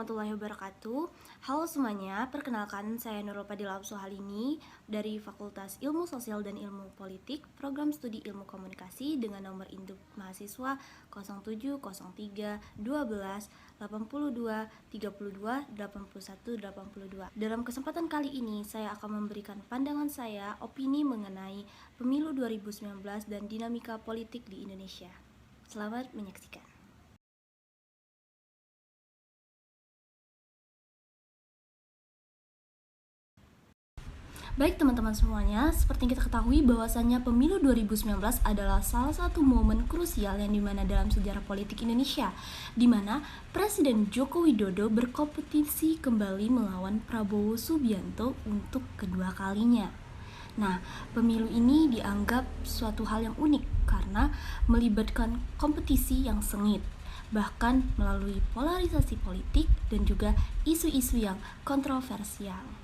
warahmatullahi wabarakatuh. Halo semuanya, perkenalkan saya Nurul Fadila Absuhalini dari Fakultas Ilmu Sosial dan Ilmu Politik, Program Studi Ilmu Komunikasi dengan nomor induk mahasiswa 0703 12 82 32 81 82. Dalam kesempatan kali ini, saya akan memberikan pandangan saya, opini mengenai pemilu 2019 dan dinamika politik di Indonesia. Selamat menyaksikan. Baik teman-teman semuanya, seperti yang kita ketahui bahwasannya pemilu 2019 adalah salah satu momen krusial yang dimana dalam sejarah politik Indonesia, dimana Presiden Joko Widodo berkompetisi kembali melawan Prabowo Subianto untuk kedua kalinya. Nah, pemilu ini dianggap suatu hal yang unik karena melibatkan kompetisi yang sengit, bahkan melalui polarisasi politik dan juga isu-isu yang kontroversial.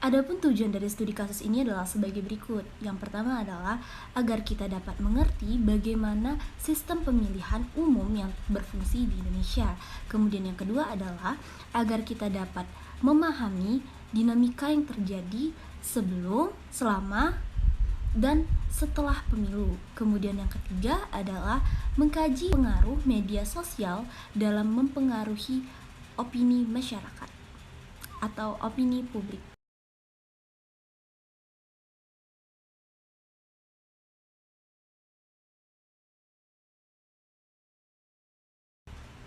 Adapun tujuan dari studi kasus ini adalah sebagai berikut. Yang pertama adalah agar kita dapat mengerti bagaimana sistem pemilihan umum yang berfungsi di Indonesia. Kemudian yang kedua adalah agar kita dapat memahami dinamika yang terjadi sebelum, selama, dan setelah pemilu. Kemudian yang ketiga adalah mengkaji pengaruh media sosial dalam mempengaruhi opini masyarakat atau opini publik.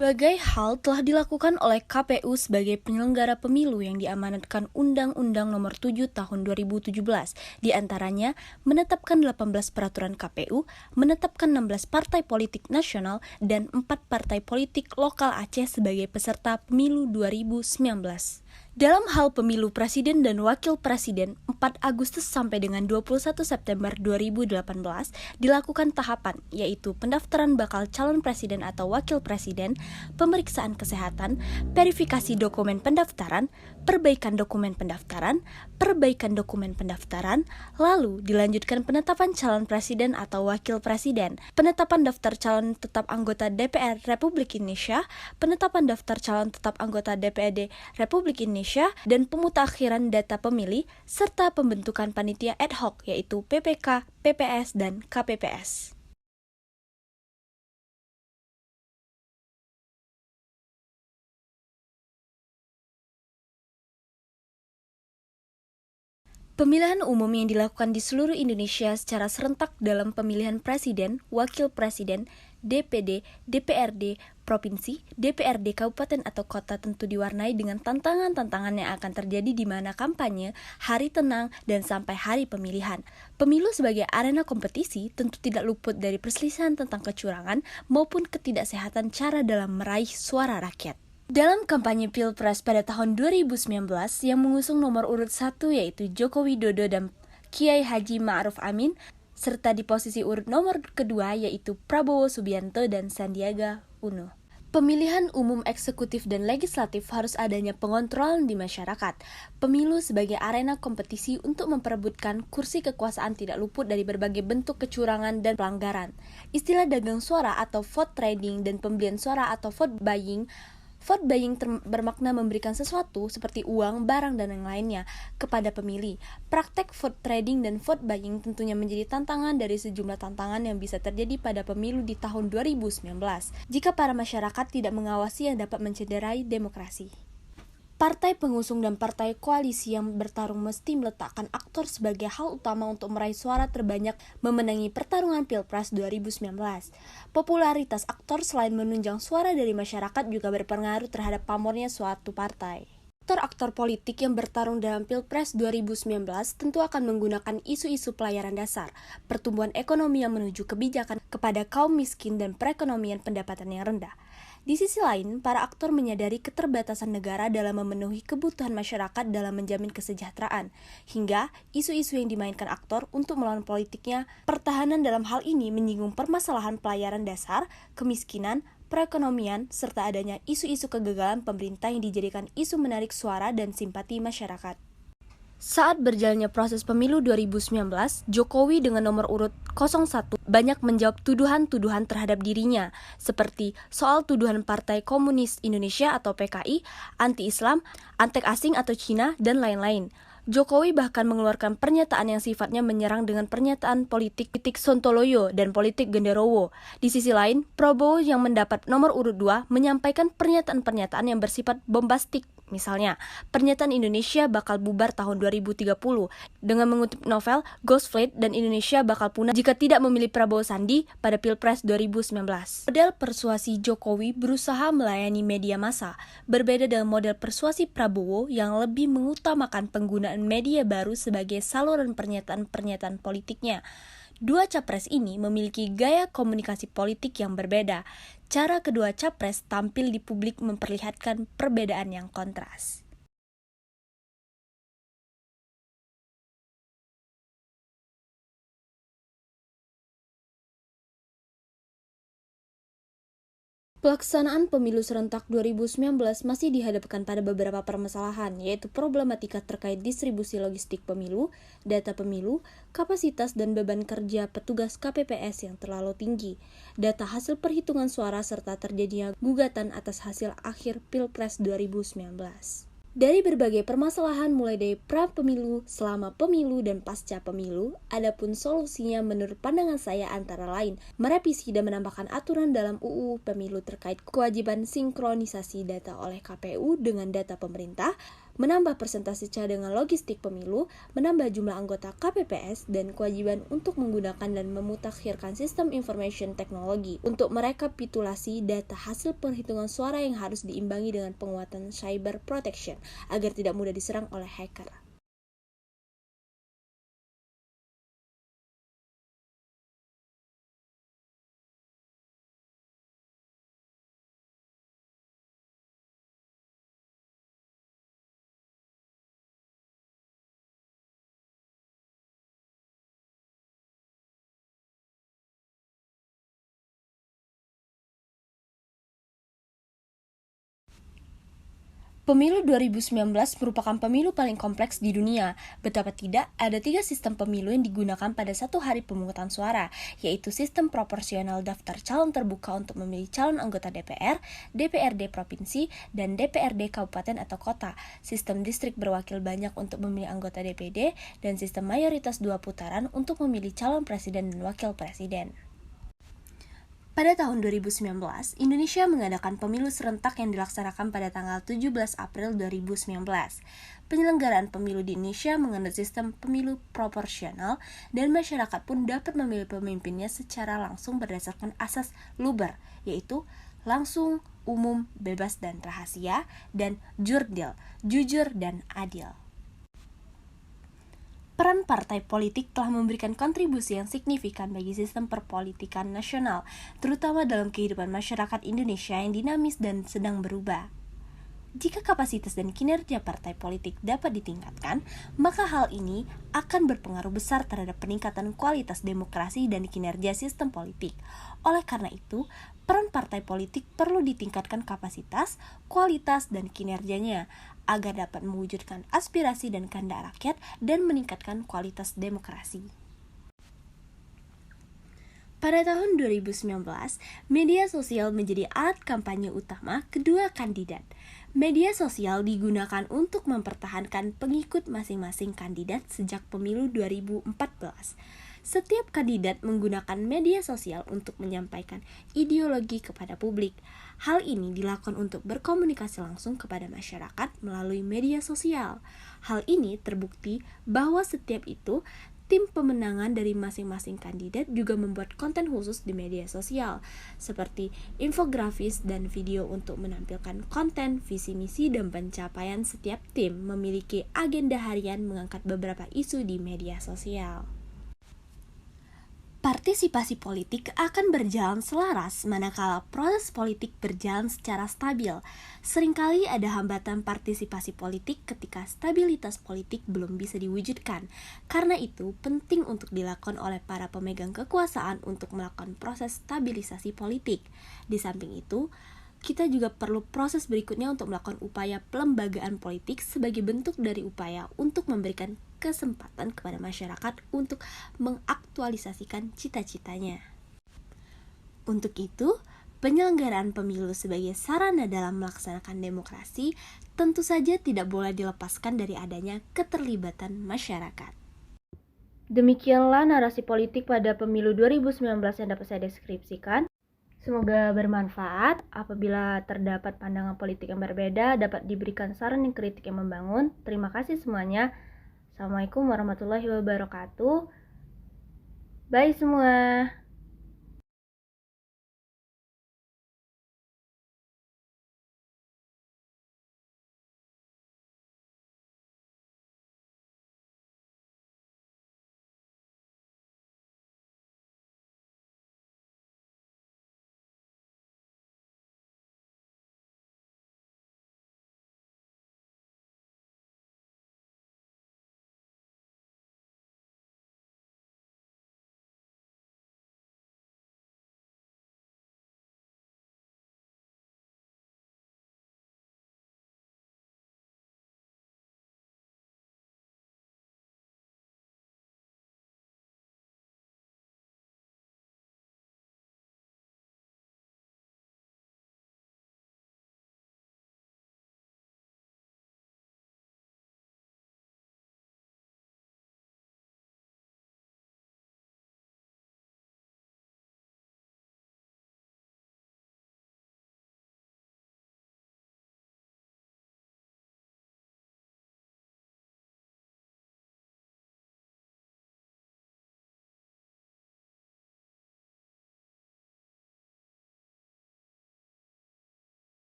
Berbagai hal telah dilakukan oleh KPU sebagai penyelenggara pemilu yang diamanatkan Undang-Undang Nomor 7 Tahun 2017. Di antaranya, menetapkan 18 peraturan KPU, menetapkan 16 partai politik nasional, dan 4 partai politik lokal Aceh sebagai peserta pemilu 2019. Dalam hal pemilu presiden dan wakil presiden 4 Agustus sampai dengan 21 September 2018 dilakukan tahapan, yaitu pendaftaran bakal calon presiden atau wakil presiden, pemeriksaan kesehatan, verifikasi dokumen pendaftaran, perbaikan dokumen pendaftaran, lalu dilanjutkan penetapan calon presiden atau wakil presiden, penetapan daftar calon tetap anggota DPR Republik Indonesia, penetapan daftar calon tetap anggota DPRD Republik Indonesia, dan pemutakhiran data pemilih, serta pembentukan panitia ad hoc yaitu PPK, PPS, dan KPPS. Pemilihan umum yang dilakukan di seluruh Indonesia secara serentak dalam pemilihan presiden, wakil presiden, DPD, DPRD, provinsi, DPRD kabupaten atau kota tentu diwarnai dengan tantangan-tantangan yang akan terjadi di mana kampanye, hari tenang, dan sampai hari pemilihan. Pemilu sebagai arena kompetisi tentu tidak luput dari perselisihan tentang kecurangan maupun ketidaksehatan cara dalam meraih suara rakyat. Dalam kampanye Pilpres pada tahun 2019 yang mengusung nomor urut 1 yaitu Joko Widodo dan Kiai Haji Ma'ruf Amin, serta di posisi urut nomor kedua yaitu Prabowo Subianto dan Sandiaga Uno. Pemilihan umum eksekutif dan legislatif harus adanya pengontrolan di masyarakat. Pemilu sebagai arena kompetisi untuk memperebutkan kursi kekuasaan tidak luput dari berbagai bentuk kecurangan dan pelanggaran. Istilah dagang suara atau vote trading dan pembelian suara atau vote buying bermakna memberikan sesuatu seperti uang, barang, dan yang lainnya kepada pemilih. Praktek vote trading dan vote buying tentunya menjadi tantangan dari sejumlah tantangan yang bisa terjadi pada pemilu di tahun 2019 jika para masyarakat tidak mengawasi yang dapat mencederai demokrasi. Partai pengusung dan partai koalisi yang bertarung mesti meletakkan aktor sebagai hal utama untuk meraih suara terbanyak memenangi pertarungan Pilpres 2019. Popularitas aktor selain menunjang suara dari masyarakat juga berpengaruh terhadap pamornya suatu partai. Aktor politik yang bertarung dalam Pilpres 2019 tentu akan menggunakan isu-isu pelayaran dasar, pertumbuhan ekonomi yang menuju kebijakan kepada kaum miskin dan perekonomian pendapatan yang rendah. Di sisi lain, para aktor menyadari keterbatasan negara dalam memenuhi kebutuhan masyarakat dalam menjamin kesejahteraan, hingga isu-isu yang dimainkan aktor untuk melawan politiknya, pertahanan dalam hal ini menyinggung permasalahan pelayaran dasar, kemiskinan, perekonomian, serta adanya isu-isu kegagalan pemerintah yang dijadikan isu menarik suara dan simpati masyarakat. Saat berjalannya proses pemilu 2019, Jokowi dengan nomor urut 01 banyak menjawab tuduhan-tuduhan terhadap dirinya, seperti soal tuduhan Partai Komunis Indonesia atau PKI, anti-Islam, antek asing atau Cina, dan lain-lain. Jokowi bahkan mengeluarkan pernyataan yang sifatnya menyerang dengan pernyataan politik Sontoloyo dan politik Genderowo. Di sisi lain, Prabowo yang mendapat nomor urut 2 menyampaikan pernyataan-pernyataan yang bersifat bombastik. Misalnya, pernyataan Indonesia bakal bubar tahun 2030 dengan mengutip novel Ghost Fleet dan Indonesia bakal punah jika tidak memilih Prabowo Sandi pada Pilpres 2019. Model persuasi Jokowi berusaha melayani media massa, berbeda dengan model persuasi Prabowo yang lebih mengutamakan penggunaan media baru sebagai saluran pernyataan-pernyataan politiknya. Dua capres ini memiliki gaya komunikasi politik yang berbeda. Cara kedua capres tampil di publik memperlihatkan perbedaan yang kontras. Pelaksanaan pemilu serentak 2019 masih dihadapkan pada beberapa permasalahan, yaitu problematika terkait distribusi logistik pemilu, data pemilu, kapasitas dan beban kerja petugas KPPS yang terlalu tinggi, data hasil perhitungan suara serta terjadinya gugatan atas hasil akhir Pilpres 2019. Dari berbagai permasalahan mulai dari pra-pemilu, selama pemilu, dan pasca pemilu, adapun solusinya menurut pandangan saya antara lain merevisi dan menambahkan aturan dalam UU Pemilu terkait kewajiban sinkronisasi data oleh KPU dengan data pemerintah, menambah persentase cadangan logistik pemilu, menambah jumlah anggota KPPS, dan kewajiban untuk menggunakan dan memutakhirkan sistem information teknologi untuk merekapitulasi data hasil perhitungan suara yang harus diimbangi dengan penguatan cyber protection agar tidak mudah diserang oleh hacker. Pemilu 2019 merupakan pemilu paling kompleks di dunia. Betapa tidak, ada 3 sistem pemilu yang digunakan pada satu hari pemungutan suara, yaitu sistem proporsional daftar calon terbuka untuk memilih calon anggota DPR, DPRD provinsi, dan DPRD kabupaten atau kota, sistem distrik berwakil banyak untuk memilih anggota DPD, dan sistem mayoritas 2 putaran untuk memilih calon presiden dan wakil presiden. Pada tahun 2019, Indonesia mengadakan pemilu serentak yang dilaksanakan pada tanggal 17 April 2019. Penyelenggaraan pemilu di Indonesia menganut sistem pemilu proporsional dan masyarakat pun dapat memilih pemimpinnya secara langsung berdasarkan asas Luber, yaitu langsung, umum, bebas dan rahasia, dan jurdil, jujur dan adil. Peran partai politik telah memberikan kontribusi yang signifikan bagi sistem perpolitikan nasional, terutama dalam kehidupan masyarakat Indonesia yang dinamis dan sedang berubah. Jika kapasitas dan kinerja partai politik dapat ditingkatkan, maka hal ini akan berpengaruh besar terhadap peningkatan kualitas demokrasi dan kinerja sistem politik. Oleh karena itu, peran partai politik perlu ditingkatkan kapasitas, kualitas, dan kinerjanya agar dapat mewujudkan aspirasi dan kehendak rakyat dan meningkatkan kualitas demokrasi. Pada tahun 2019, media sosial menjadi alat kampanye utama kedua kandidat. Media sosial digunakan untuk mempertahankan pengikut masing-masing kandidat sejak pemilu 2014. Setiap kandidat menggunakan media sosial untuk menyampaikan ideologi kepada publik. Hal ini dilakukan untuk berkomunikasi langsung kepada masyarakat melalui media sosial. Hal ini terbukti bahwa setiap itu, tim pemenangan dari masing-masing kandidat juga membuat konten khusus di media sosial, seperti infografis dan video untuk menampilkan konten, visi misi, dan pencapaian setiap tim memiliki agenda harian mengangkat beberapa isu di media sosial. Partisipasi politik akan berjalan selaras manakala proses politik berjalan secara stabil. Seringkali ada hambatan partisipasi politik ketika stabilitas politik belum bisa diwujudkan. Karena itu, penting untuk dilakukan oleh para pemegang kekuasaan untuk melakukan proses stabilisasi politik. Di samping itu, kita juga perlu proses berikutnya untuk melakukan upaya pelembagaan politik sebagai bentuk dari upaya untuk memberikan kesempatan kepada masyarakat untuk mengaktualisasikan cita-citanya. Untuk itu, penyelenggaraan pemilu sebagai sarana dalam melaksanakan demokrasi tentu saja tidak boleh dilepaskan dari adanya keterlibatan masyarakat. Demikianlah narasi politik pada pemilu 2019 yang dapat saya deskripsikan. Semoga bermanfaat. Apabila terdapat pandangan politik yang berbeda, dapat diberikan saran yang kritik yang membangun. Terima kasih semuanya. Assalamualaikum warahmatullahi wabarakatuh. Bye semua.